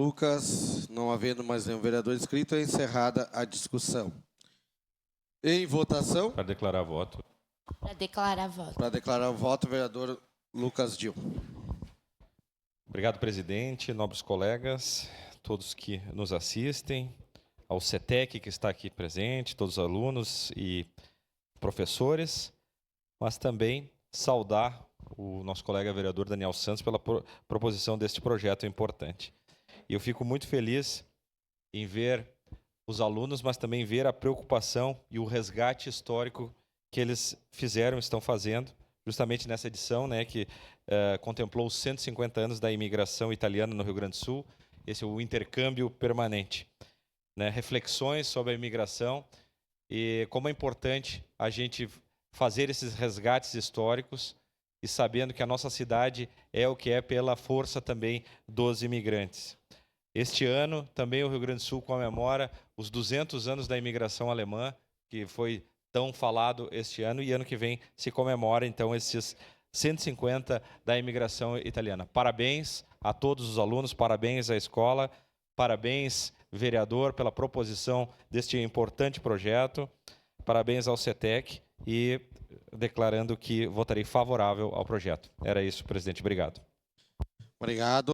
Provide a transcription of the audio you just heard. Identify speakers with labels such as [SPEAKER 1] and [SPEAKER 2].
[SPEAKER 1] Lucas. Não havendo mais nenhum vereador inscrito, é encerrada a discussão. Em votação.
[SPEAKER 2] Para declarar voto.
[SPEAKER 3] Para declarar voto.
[SPEAKER 1] Para declarar o voto, vereador Lucas Dil.
[SPEAKER 2] Obrigado, presidente, nobres colegas, todos que nos assistem, ao CETEC que está aqui presente, todos os alunos e professores, mas também saudar o nosso colega vereador Daniel Santos pela proposição deste projeto importante. E eu fico muito feliz em ver os alunos, mas também ver a preocupação e o resgate histórico que eles fizeram, estão fazendo, justamente nessa edição, né, que contemplou os 150 anos da imigração italiana no Rio Grande do Sul. Esse é o intercâmbio permanente, né, reflexões sobre a imigração e como é importante a gente fazer esses resgates históricos e sabendo que a nossa cidade é o que é pela força também dos imigrantes. Este ano, também o Rio Grande do Sul comemora os 200 anos da imigração alemã, que foi tão falado este ano, e ano que vem se comemora, então, esses 150 da imigração italiana. Parabéns a todos os alunos, parabéns à escola, parabéns, vereador, pela proposição deste importante projeto, parabéns ao CETEC e declarando que votarei favorável ao projeto. Era isso, presidente. Obrigado.
[SPEAKER 1] Obrigado.